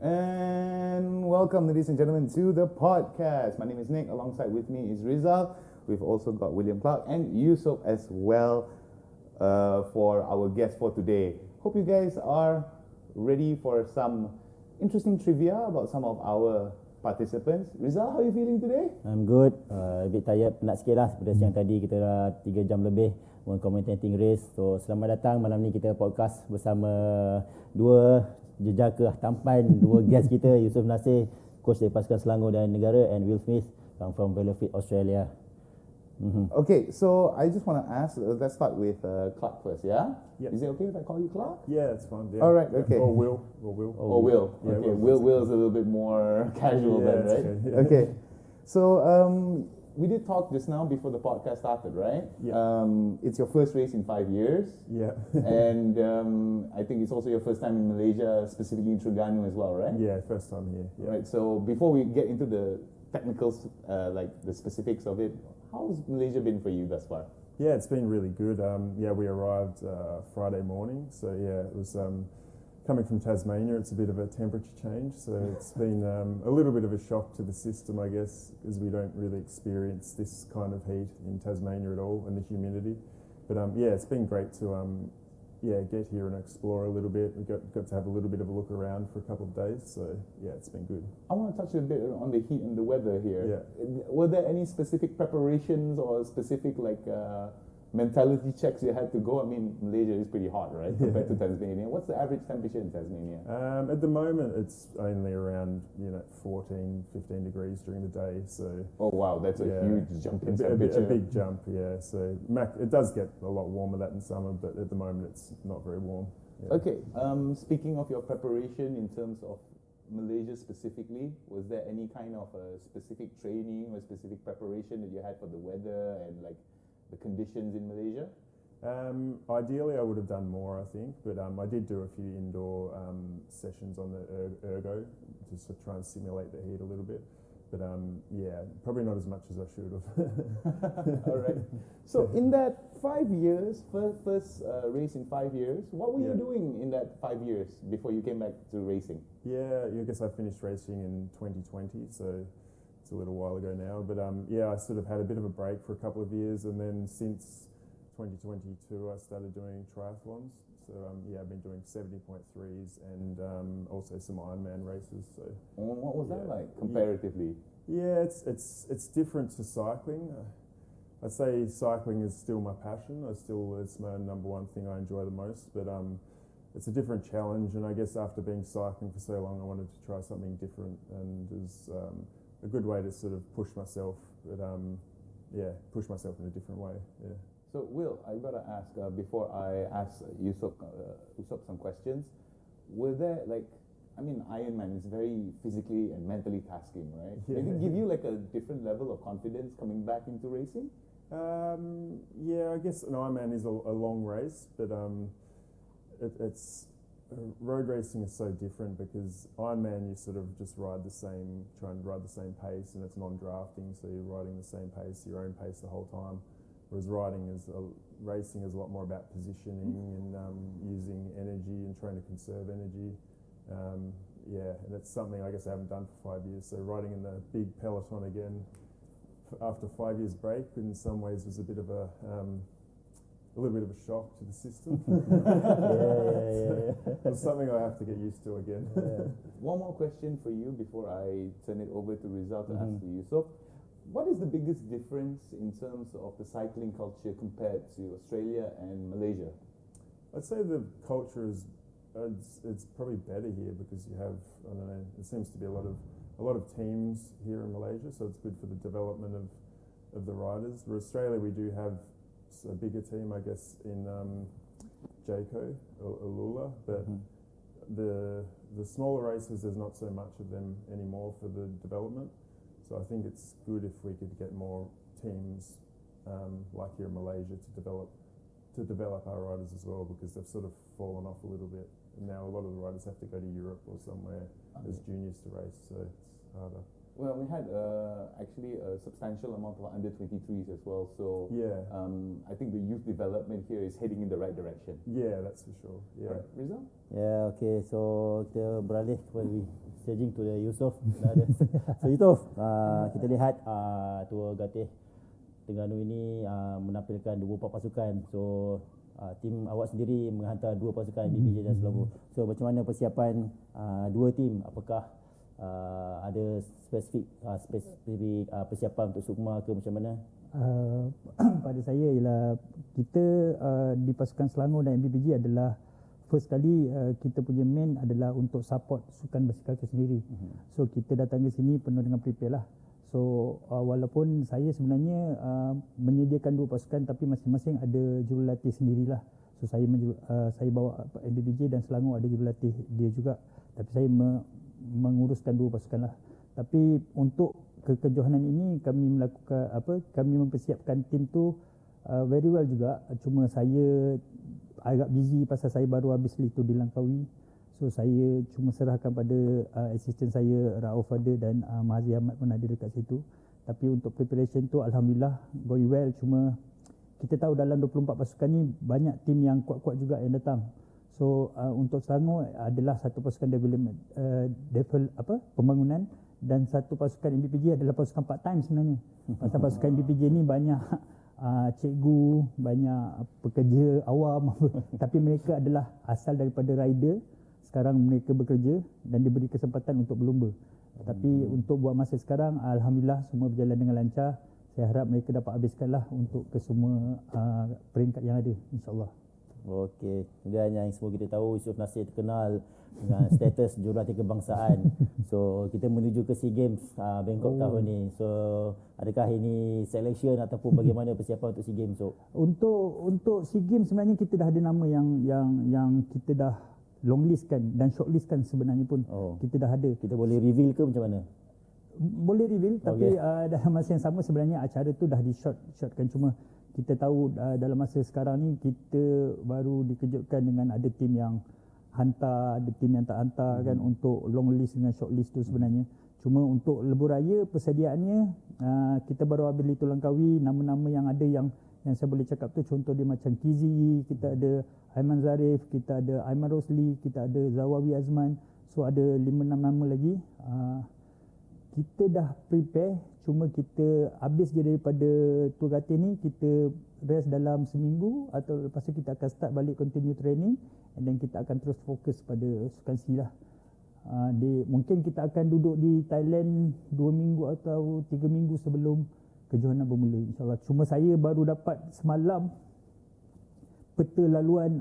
And welcome, ladies and gentlemen, to the podcast. My name is Nick. Alongside with me is Rizal. We've also got William Clark and Yusuf as well for our guest for today. Hope you guys are ready for some interesting trivia about some of our participants. Rizal, how are you feeling today? I'm good. A bit tired, penat sikit lah. Seperti siang tadi kita dah 3 jam lebih commentating race. So selamat datang malam ni kita podcast bersama dua jejaka tampan, dua guest kita, Yusuf Nasir, coach dari pasukan Selangor dan Negara, and Will Smith from Velofit Australia. Okay, so I just want to ask, let's start with Clark first, yeah? Yep. Is it okay if I call you Clark? Yeah, it's fine. Yeah. All right, okay. Or Will. Or Will. Yeah, okay, Will. Will's a little bit more casual then, right? Okay. Yeah. Okay. So we did talk just now before the podcast started, right? Yeah. It's your first race in 5 years. Yeah. And I think it's also your first time in Malaysia, specifically in Terengganu as well, right? Yeah, first time here. Yeah. Right. So before we get into the technicals, like the specifics of it, how's Malaysia been for you thus far? Yeah, it's been really good. We arrived Friday morning, so yeah, it was coming from Tasmania. It's a bit of a temperature change, so it's been a little bit of a shock to the system, I guess, because we don't really experience this kind of heat in Tasmania at all, and the humidity. But yeah, it's been great to get here and explore a little bit. We got to have a little bit of a look around for a couple of days, so yeah, it's been good. I want to touch a bit on the heat and the weather here. Yeah. Were there any specific preparations or specific mentality checks you had to go? I mean, Malaysia is pretty hot, right, compared to Tasmania. What's the average temperature in Tasmania? At the moment, it's only around 14, 15 degrees during the day. So oh wow, that's a huge jump in temperature. A big jump, yeah. So it does get a lot warmer that in summer, but at the moment it's not very warm. Yeah. Okay. Speaking of your preparation in terms of Malaysia specifically, was there any kind of specific training or specific preparation that you had for the weather and the conditions in Malaysia? Ideally, I would have done more, I think, but I did do a few indoor sessions on the ergo just to try and simulate the heat a little bit. But probably not as much as I should have. All right. So in that 5 years, first race in 5 years, what were you doing in that 5 years before you came back to racing? Yeah, I guess I finished racing in 2020, so a little while ago now, but I sort of had a bit of a break for a couple of years, and then since 2022 I started doing triathlons. So I've been doing 70.3s and also some Ironman races. So what was that like comparatively? Yeah, it's different to cycling. I'd say cycling is still my passion. It's my number one thing I enjoy the most, but it's a different challenge, and I guess after being cycling for so long, I wanted to try something different, and is a good way to sort of push myself, but push myself in a different way. Yeah. So Will, I've got to ask before I ask Yusuf some questions. Were there Ironman is very physically and mentally tasking, right? Yeah. Did it give you a different level of confidence coming back into racing? I guess an Ironman is a long race, but it's road racing is so different because Ironman you sort of just try and ride the same pace, and it's non-drafting, so you're riding the same pace, your own pace the whole time. Whereas racing is a lot more about positioning and using energy and trying to conserve energy. And it's something I guess I haven't done for 5 years. So riding in the big peloton again after 5 years break in some ways was a little bit of a shock to the system. It's something I have to get used to again. Yeah. One more question for you before I turn it over to Rizal to ask Yusuf. What is the biggest difference in terms of the cycling culture compared to Australia and Malaysia? I'd say the culture it's probably better here because you have, I don't know, there seems to be a lot of teams here in Malaysia, so it's good for the development of the riders. For Australia, we do have a bigger team, I guess, in Jayco or Alula, but the smaller races, there's not so much of them anymore for the development. So I think it's good if we could get more teams like here in Malaysia to develop our riders as well, because they've sort of fallen off a little bit. And now a lot of the riders have to go to Europe or somewhere as juniors to race, so it's harder. Well, we had actually a substantial amount of under-23s as well, so I think the youth development here is heading in the right direction. Yeah, that's for sure. Yeah. Right. Rizal? Yeah, okay, so kita beralih kepada staging to the Yusof. So Yusof, kita lihat Tua Gatih Terengganu ini menampilkan 24 pasukan. So tim awak sendiri menghantar 2 pasukan BPJ dan Selangor. So macam mana persiapan 2 tim? Apakah ada spesifik persiapan untuk Sukma ke macam mana? Pada saya ialah kita di pasukan Selangor dan MBPJ adalah first kali kita punya main adalah untuk support sukan basikal itu sendiri. So kita datang ke sini penuh dengan prepare lah. So walaupun saya sebenarnya menyediakan 2 pasukan tapi masing-masing ada jurulatih sendirilah. So saya bawa MBPJ dan Selangor ada jurulatih dia juga. Tapi saya menguruskan 2 pasukan lah. Tapi untuk kekejohanan ini kami mempersiapkan tim tu very well juga. Cuma saya agak busy pasal saya baru habis leave tu di Langkawi. So saya cuma serahkan pada assistant saya Rauf Fadil dan Mahathir Ahmad pun ada dekat situ. Tapi untuk preparation tu alhamdulillah going well. Cuma kita tahu dalam 24 pasukan ni banyak tim yang kuat-kuat juga yang datang. So untuk Selangor adalah satu pasukan pembangunan dan satu pasukan MBPJ adalah pasukan part time sebenarnya. Pasal pasukan MBPJ ni banyak cikgu, banyak pekerja awam tapi mereka adalah asal daripada rider. Sekarang mereka bekerja dan diberi kesempatan untuk berlumba. Tapi untuk buat masa sekarang alhamdulillah semua berjalan dengan lancar. Saya harap mereka dapat habiskanlah untuk ke semua peringkat yang ada, insya-Allah. Okey, kemudian yang semua kita tahu Yusof Nasir terkenal dengan status jurulatih kebangsaan. So kita menuju ke SEA Games Bangkok tahun ni. So adakah ini selection ataupun bagaimana persiapan untuk SEA Games? So untuk SEA Games sebenarnya kita dah ada nama yang kita dah longlistkan dan shortlistkan sebenarnya pun. Kita dah ada. Kita boleh reveal ke macam mana? Boleh reveal tapi dalam masa yang sama sebenarnya acara tu dah shortkan. Cuma kita tahu dalam masa sekarang ni kita baru dikejutkan dengan ada tim yang hantar, ada tim yang tak hantar kan untuk long list dengan short list tu sebenarnya. Cuma untuk lebuh raya persediaannya kita baru habis itu Langkawi, nama-nama yang ada yang saya boleh cakap tu contoh dia macam Kizi, kita ada Aiman Zarif, kita ada Aiman Rosli, kita ada Zawawi Azman. So ada 5-6 nama lagi. Kita dah prepare, cuma kita habis je daripada Tour Gatih ni, kita rest dalam seminggu atau lepas tu kita akan start balik continue training and then kita akan terus fokus pada sukan ski lah. Mungkin kita akan duduk di Thailand 2 minggu atau 3 minggu sebelum kejohanan bermula, insyaAllah. Cuma saya baru dapat semalam peta laluan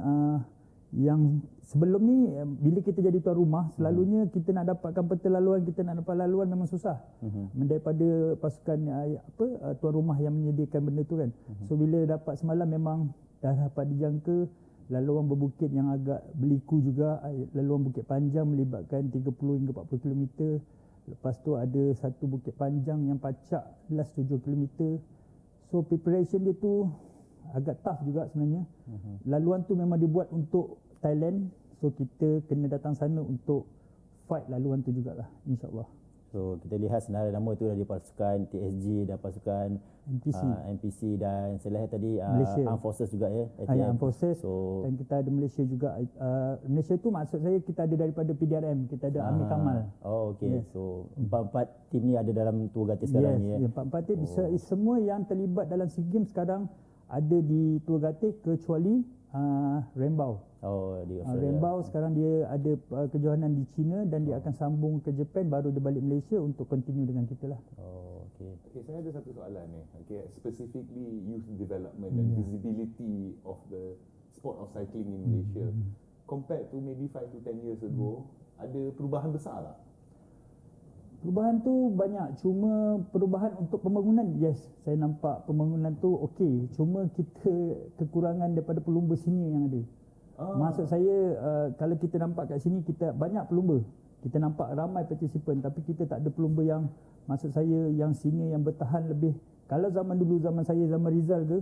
yang sebelum ni bila kita jadi tuan rumah selalunya kita nak dapatkan peta laluan, kita nak dapat laluan memang susah daripada pasukan tuan rumah yang menyediakan benda tu kan. So bila dapat semalam memang dah dapat dijangka laluan berbukit yang agak berliku juga, laluan bukit panjang melibatkan 30 hingga 40 km. Lepas tu ada satu bukit panjang yang pacak last 7 km. So preparation dia tu agak tough juga sebenarnya. Laluan tu memang dibuat untuk Thailand. So kita kena datang sana untuk fight laluan tu jugalah, insyaAllah. So kita lihat senarai nama tu dari pasukan TSG dan pasukan NPC dan saya lihat tadi Armed Forces juga ya. Armed Forces. So, dan kita ada Malaysia juga. Malaysia tu maksud saya kita ada daripada PDRM, kita ada Amir Kamal. Oh okey. Yes. So empat tim ni ada dalam Tour Gatih sekarang ni ya. Empat tim semua yang terlibat dalam SEA Games sekarang ada di Tour Gatih kecuali Rembau. Di Australia. Rembau sekarang dia ada kejohanan di China dan dia akan sambung ke Japan baru dia balik Malaysia untuk continue dengan kita lah. Okay, saya ada satu soalan ni. Okay, specifically youth development and visibility of the sport of cycling in Malaysia compared to maybe 5 to 10 years ago, ada perubahan besar tak? Perubahan tu banyak, cuma perubahan untuk pembangunan, yes, saya nampak pembangunan tu okey, cuma kita kekurangan daripada pelumba senior yang ada. Maksud saya kalau kita nampak kat sini kita banyak pelumba, kita nampak ramai participant tapi kita tak ada pelumba yang, maksud saya yang senior yang bertahan lebih. Kalau zaman dulu, zaman saya, zaman Rizal ke,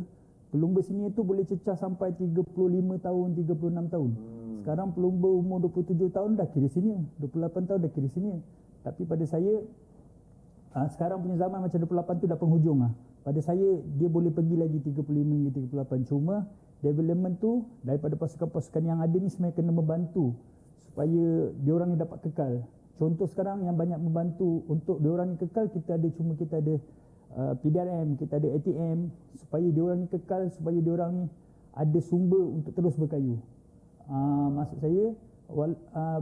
pelumba senior tu boleh cecah sampai 35 tahun, 36 tahun. Sekarang pelumba umur 27 tahun dah kira senior, 28 tahun dah kira senior. Tapi pada saya sekarang punya zaman macam 28 tu dah penghujung lah. Pada saya dia boleh pergi lagi 35 hingga 38. Cuma development tu daripada pasukan-pasukan yang ada ni sebenarnya kena membantu supaya diorang ni dapat kekal. contoh sekarang yang banyak membantu untuk diorang ni kekal, kita ada PDRM, kita ada ATM, supaya diorang ni kekal, supaya diorang ni ada sumber untuk terus berkayu. Maksud saya,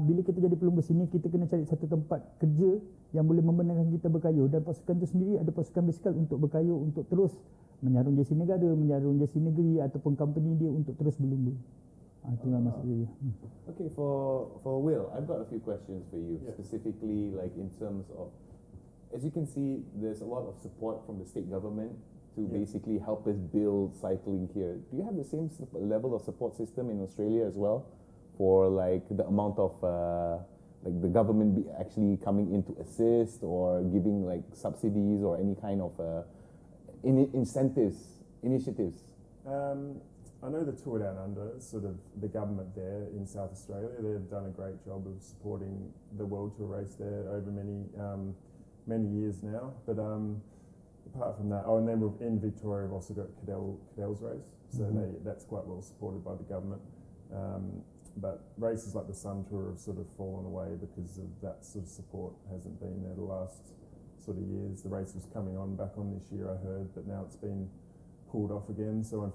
bila kita jadi pelumba sini, kita kena cari satu tempat kerja yang boleh membenarkan kita berkayu, dan pasukan itu sendiri ada pasukan basikal untuk berkayu, untuk terus menyarung jersey negara, menyarung jersey negeri ataupun company dia untuk terus berlumba. Itulah maksud saya. Okay, for Will, I've got a few questions for you, Yeah. specifically like in terms of, as you can see, there's a lot of support from the state government to Yeah. basically help us build cycling here. Do you have the same level of support system in Australia as well, for like the amount of like the government actually coming in to assist or giving like subsidies or any kind of initiatives? I know the Tour Down Under, sort of the government there in South Australia, they've done a great job of supporting the World Tour race there over many years now. But apart from that, and then in Victoria we've also got Cadell's race, so that's quite well supported by the government. But races like the Sun Tour have sort of fallen away because of that sort of support hasn't been there the last sort of years. The race was coming on back on this year, I heard, but now it's been pulled off again. So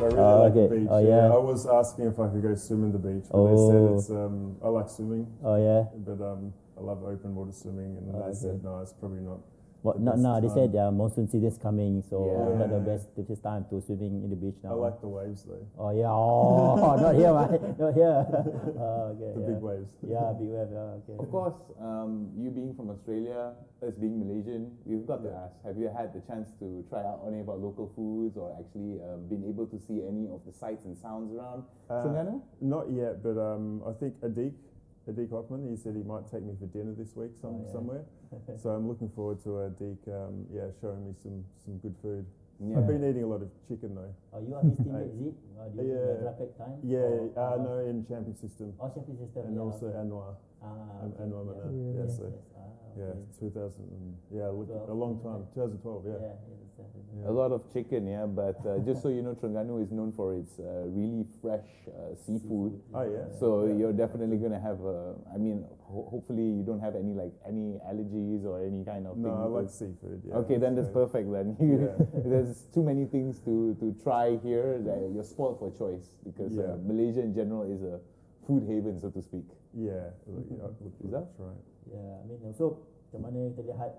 I really like okay. the beach. Oh, yeah. I was asking if I could go swim in the beach, but they said Oh. it's. I like swimming, Oh yeah. but I love open water swimming, and they Okay. said no, it's probably not. What? the Not best now. They time. said monsoon season is coming, so Yeah. not the best time to swimming in the beach I now. like the waves though, Oh yeah. Oh, not here, man. Not here. Okay. the yeah. big waves. Yeah, big wave. Okay. Of course, you being from Australia, us being Malaysian, we've got to ask, have you had the chance to try out any of our local foods or actually been able to see any of the sights and sounds around Terengganu? Not yet, but I think Adik Othman, he said he might take me for dinner this week somewhere. So I'm looking forward to Adik, showing me some good food. Yeah. I've been eating a lot of chicken though. Oh, you are his teammate, is it? Do you Yeah. graphic time? Yeah, no, in champion system, Oh, champion system. and yeah, also okay. Anwar. Okay. Anwar Mana. Yeah. Yeah, so Okay. 2000. A long time. 2012. Yeah. A lot of chicken, yeah, but just so you know, Terengganu is known for its really fresh seafood. Oh yeah. So you're definitely going to have hopefully you don't have any allergies or any kind of No, thing. I like because- seafood. Yeah. Okay, then that's So- perfect then. Yeah. There's too many things to try here that you're spoiled for choice because Yeah. Malaysia in general is a food haven, so to speak. Yeah. Is that? That's right. Yeah, I mean also macam mana kita lihat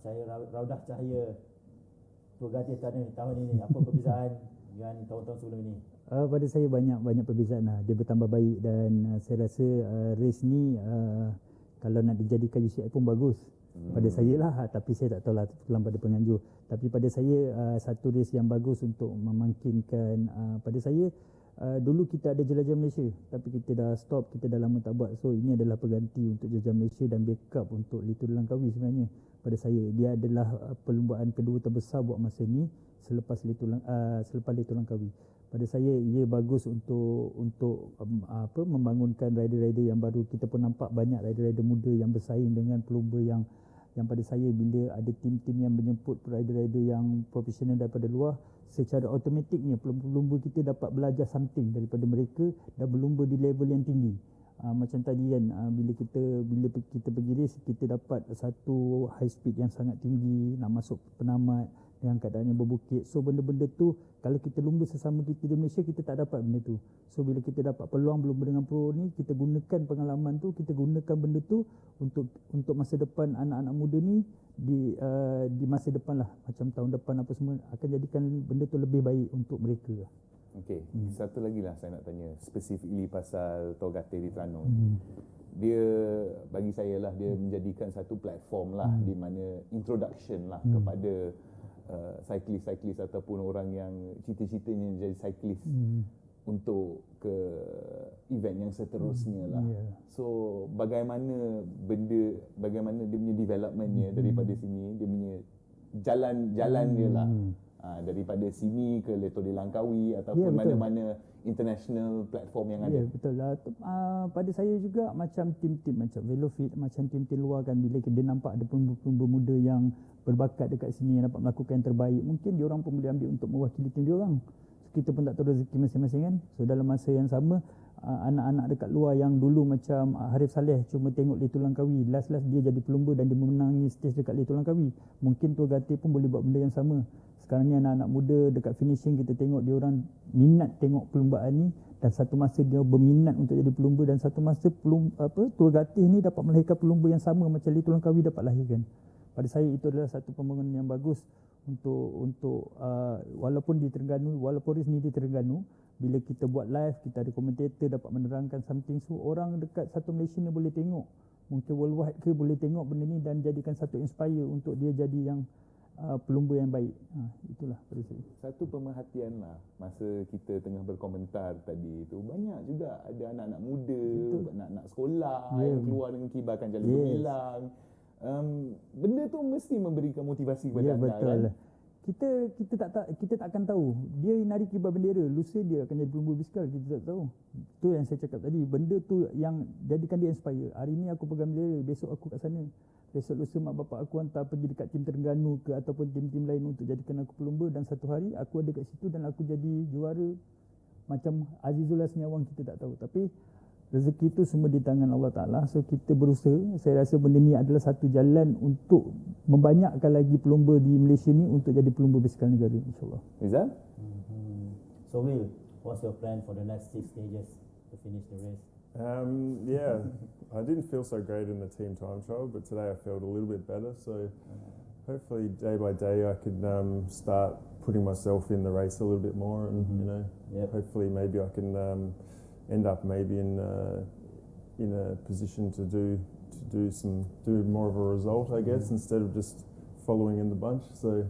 Cahaya Raudah Cahaya tour guide tahun ini, apa perbezaan dengan tahun-tahun sebelum ini? Pada saya banyak perbezaan lah. Dia bertambah baik dan saya rasa race ni kalau nak dijadikan UCI pun bagus. Pada saya lah, tapi saya tak tahu lah terpulang pada penganjur. Tapi pada saya satu race yang bagus untuk memangkinkan pada saya dulu kita ada jelajah Malaysia tapi kita dah stop, kita dah lama tak buat. So ini adalah pengganti untuk jelajah Malaysia dan backup untuk Litu Langkawi sebenarnya. Pada saya dia adalah perlombaan kedua terbesar buat masa ni selepas Litu Langkawi. Pada saya ia bagus untuk membangunkan rider-rider yang baru. Kita pun nampak banyak rider-rider muda yang bersaing dengan pelumba yang pada saya bila ada tim-tim yang menjemput rider-rider yang profesional daripada luar, secara automatiknya pelumba kita dapat belajar something daripada mereka dan berlumba di level yang tinggi. Macam tadi kan, bila kita pergi race, kita dapat satu high speed yang sangat tinggi, nak masuk penamat dengan keadaan yang berbukit. So benda-benda tu kalau kita lumba sesama kita di Malaysia, kita tak dapat benda tu. So bila kita dapat peluang berlumba dengan pro ni, kita gunakan pengalaman tu, kita gunakan benda tu untuk masa depan anak-anak muda ni di masa depan lah, macam tahun depan apa semua, akan jadikan benda tu lebih baik untuk mereka. Okay, satu lagi lah saya nak tanya specifically pasal Togate di Terengganu. Dia bagi saya lah, dia menjadikan satu platform lah di mana introduction lah kepada cyclist ataupun orang yang cita-citanya jadi cyclist untuk ke event yang seterusnya lah. So bagaimana dia punya developmentnya daripada sini, dia punya jalan dia lah. Daripada sini ke Leto di Langkawi ataupun mana-mana international platform yang ada. Ya, betul lah. Pada saya juga macam tim-tim macam Velofit, macam tim-tim luar kan, bila dia nampak ada pelumba muda yang berbakat dekat sini yang dapat melakukan yang terbaik, mungkin diorang pun boleh ambil untuk mewakili tim diorang. So, kita pun tak tahu rezeki masing-masing kan. So dalam masa yang sama, anak-anak dekat luar yang dulu macam Harif Saleh cuma tengok Litu Langkawi, last dia jadi pelumba dan dia memenangi stage dekat Litu Langkawi. Mungkin Tua Gati pun boleh buat benda yang sama. Sekarang ni anak-anak muda dekat finishing, kita tengok dia orang minat tengok perlumbaan ni, dan satu masa dia berminat untuk jadi pelumba, dan satu masa Tua Gatih ni dapat melahirkan pelumba yang sama macam Litu Langkawi dapat lahirkan. Pada saya itu adalah satu pembangunan yang bagus untuk walaupun di Terengganu, walaupun race ni di Terengganu, bila kita buat live, kita ada komentator dapat menerangkan something, so orang dekat satu Malaysia ni boleh tengok, mungkin worldwide ke boleh tengok benda ni dan jadikan satu inspire untuk dia jadi yang pelumba yang baik. Itulah pada saya. Satu pemerhatian lah masa kita tengah berkomentar tadi tu, banyak juga ada anak-anak muda, anak-anak sekolah yang keluar dengan kibarkan jalan gemilang. Benda tu mesti memberikan motivasi kepada anda betul. kan. Kita tak akan tahu dia nari kibar bendera, lusa dia akan jadi pelumba bisikal, kita tak tahu. Tu yang saya cakap tadi, benda tu yang jadikan dia inspire. Hari ni aku pegang bendera, besok aku kat sana, besok lusa mak bapak aku hantar pergi dekat tim Terengganu ke ataupun tim-tim lain untuk jadikan aku pelumba, dan satu hari aku ada kat situ dan aku jadi juara. Macam Azizullah Seniawang, kita tak tahu. Tapi rezeki itu semua di tangan Allah Ta'ala. So kita berusaha. Saya rasa benda ni adalah satu jalan untuk membanyakkan lagi pelumba di Malaysia ni untuk jadi pelumba berskala negara, insyaAllah. Rizal? So Will, what's your plan for the next 6 stages to finish the race? Yeah, I didn't feel so great in the team time trial, but today I felt a little bit better. So hopefully day by day I can start putting myself in the race a little bit more, and hopefully maybe I can end up maybe in a position to do more of a result, I guess, instead of just following in the bunch. So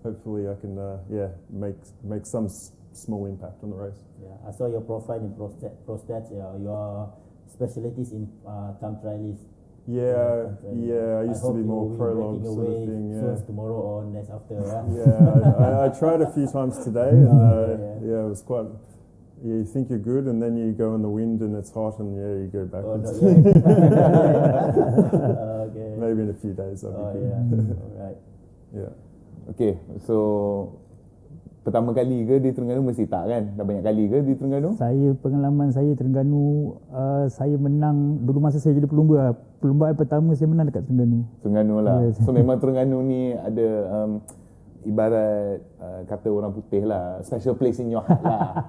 hopefully I can make some small impact on the race. Yeah, I saw your profile in Pro Stats. Your specialties in time trialist. I used to be more prologue sort of thing. Soon tomorrow or next after. I tried a few times today, and it was quite. Yeah, you think you're good, and then you go in the wind and it's hot, and you go backwards. Okay. Maybe in a few days I'll be good. Alright. Okay, so pertama kali ke di Terengganu? Mesti tak kan? Dah banyak kali ke di Terengganu? Pengalaman saya Terengganu, saya menang dulu masa saya jadi pelumba. Perlumbaan pertama saya menang dekat Terengganu lah. So memang Terengganu ni ada ibarat kata orang putih lah, special place in your heart lah.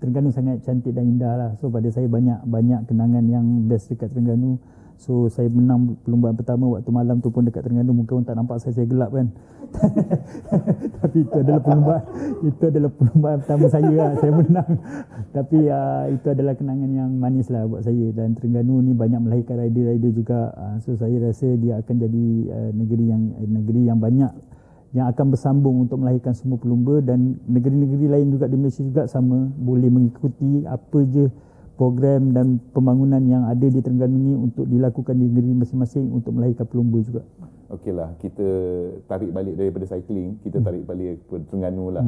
Terengganu sangat cantik dan indah lah. So pada saya banyak kenangan yang best dekat Terengganu. So saya menang perlumbaan pertama waktu malam tu pun dekat Terengganu. Mungkin orang tak nampak saya gelap kan. Tapi itu adalah perlumbaan pertama saya lah. Saya menang. Tapi itu adalah kenangan yang manis lah buat saya. Dan Terengganu ni banyak melahirkan rider-rider juga. So saya rasa dia akan jadi negeri yang banyak yang akan bersambung untuk melahirkan semua pelumba, dan negeri-negeri lain juga di Malaysia juga sama boleh mengikuti apa je program dan pembangunan yang ada di Terengganu ni untuk dilakukan di negeri masing-masing untuk melahirkan pelumba juga. Okeylah, kita tarik balik daripada cycling, kita tarik balik ke Terengganu lah.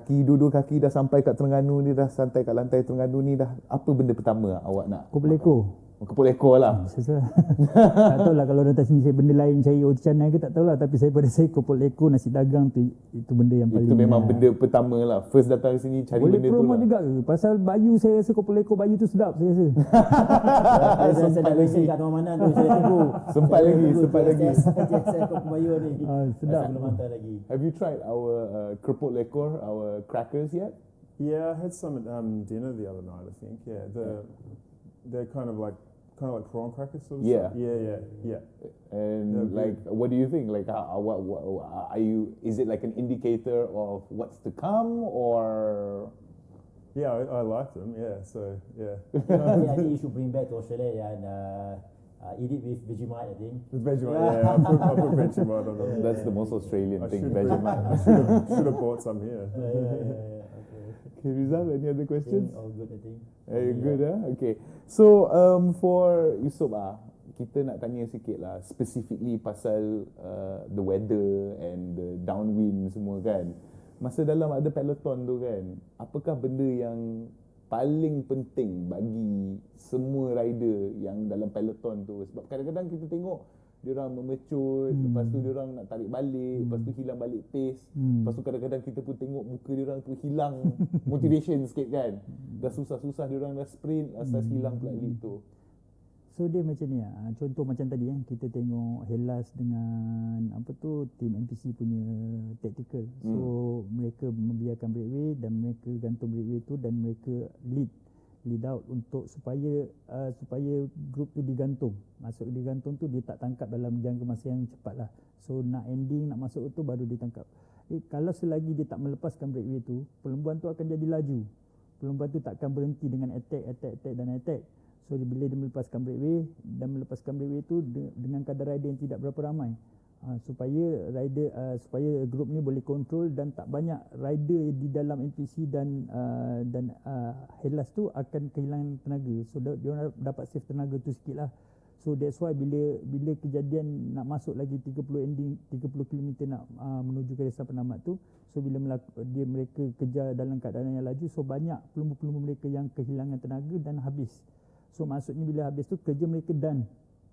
Dua kaki dah sampai kat Terengganu ni, dah santai kat lantai Terengganu ni, dah apa benda pertama awak nak? Kepul ekor. Kepul ekor lah. Tak tahu lah kalau orang atas sini saya benda lain cari roti canai ke tak tahu lah, tapi pada saya kepul ekor, nasi dagang tu itu benda yang paling. Itu memang benda pertama lah. First datang sini cari boleh benda tu lah. Boleh promote juga ke? Pasal bayu saya rasa kepul ekor bayu tu sedap saya rasa. Saya nak racing kat mana tu, saya tunggu. Sempat lagi. Saya kepul bayu ni. Sedap. Belum hantar lagi. Have you tried our kepul ekor, our crackers yet? Yeah, I had some at dinner the other night, I think. Yeah, they're kind of like prawn crackers sort of stuff. Yeah. And what do you think? Like, what are you? Is it like an indicator of what's to come, or? Yeah, I like them. Yeah, so yeah. I think you should bring back to Australia and eat it with Vegemite, I think. With Vegemite, yeah. I'll put Vegemite on it. That's the most Australian thing, Vegemite. I should have bought some here. Okay, Rizal, any other questions? All good, I think. Very good, Okay. So, for Yusof, kita nak tanya sikit lah, specifically pasal the weather and the downwind semua kan. Masa dalam ada peloton tu kan, apakah benda yang paling penting bagi semua rider yang dalam peloton tu? Sebab kadang-kadang kita tengok diorang memecut, lepas tu diorang nak tarik balik, lepas tu hilang balik pace, lepas tu kadang-kadang kita pun tengok muka diorang tu hilang motivation sikit kan. Dah susah-susah diorang dah sprint, asas hilang pula lead tu. So dia macam ni contoh macam tadi kita tengok Hellas dengan tim NPC punya tactical. So mereka membiarkan breakaway dan mereka gantung breakaway tu dan mereka lead out untuk supaya grup tu digantung. Masuk digantung tu dia tak tangkap dalam jangka masa yang cepat lah. So nak ending, nak masuk tu baru dia tangkap. Kalau selagi dia tak melepaskan breakaway tu, perlembuan tu akan jadi laju. Perlembuan tu tak akan berhenti dengan attack dan attack. So bila dia melepaskan breakaway tu dengan kadar rider yang tidak berapa ramai, supaya grup ni boleh kontrol dan tak banyak rider di dalam NPC dan Hellas tu akan kehilangan tenaga. So dia orang dapat save tenaga tu sikit lah. So that's why bila kejadian nak masuk lagi 30 km nak menuju ke desa penamat tu, so bila mereka kejar dalam keadaan yang laju, so banyak pelumba-pelumba mereka yang kehilangan tenaga dan habis. So maksudnya bila habis tu kerja mereka done.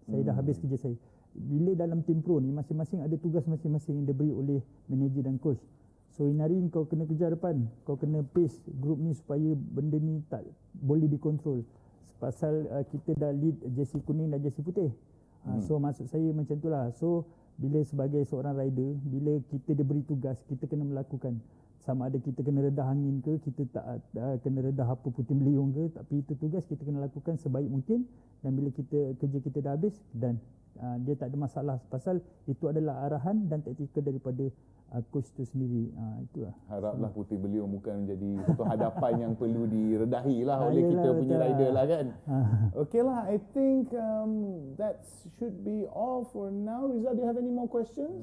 Saya dah habis kerja saya. Bila dalam tim pro ni masing-masing ada tugas masing-masing yang diberi oleh manager dan coach. So hari ni kau kena kejar depan, kau kena pace group ni supaya benda ni tak boleh dikontrol. Pasal kita dah lead jersey kuning dan jersey putih. So maksud saya macam tu lah. So bila sebagai seorang rider, bila kita diberi tugas, kita kena melakukan. Sama ada kita kena redah angin ke, kita tak kena redah apa puting beliung ke, tapi itu tugas kita kena lakukan sebaik mungkin. Dan bila kerja kita dah habis dan dia tak ada masalah, pasal itu adalah arahan dan taktikal daripada coach tu sendiri. Itulah. Haraplah puting beliung bukan menjadi satu hadapan yang perlu diredahi lah oleh kita Yelah, punya betul rider lah. lah kan. Okay lah, I think that should be all for now. Rizal, do you have any more questions?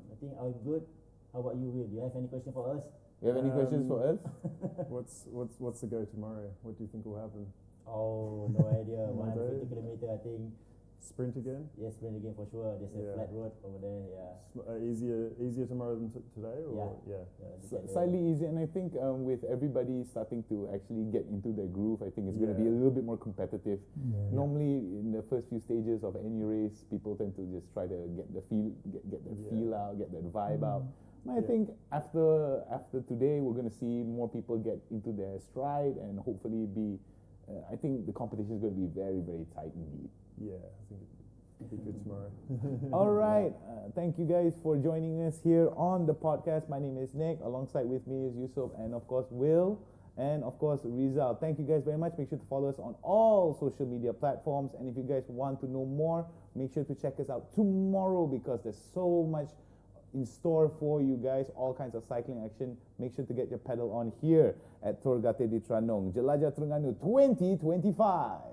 I think I'm good. How about you, Will? Do you have any question for us? You have any questions for us? What's the go tomorrow? What do you think will happen? Oh, no idea. 150 kilometer, I think. Sprint again? Yes, sprint again for sure. There's a Yeah. flat road over there. Yeah. Easier tomorrow than today? Or? Yeah. Slightly easier, and I think with everybody starting to actually get into their groove, I think it's going to be a little bit more competitive. Normally, in the first few stages of any race, people tend to just try to get the feel, get the feel out, get that vibe out. I think after today, we're going to see more people get into their stride and hopefully be. I think the competition is going to be very, very tight indeed. Yeah, I think it'll be good tomorrow. All right. Thank you guys for joining us here on the podcast. My name is Nick. Alongside with me is Yusuf and of course Will and of course Rizal. Thank you guys very much. Make sure to follow us on all social media platforms. And if you guys want to know more, make sure to check us out tomorrow because there's so much in store for you guys, all kinds of cycling action. Make sure to get your pedal on here at Torgate di Tranong, Jelajah Terengganu 2025.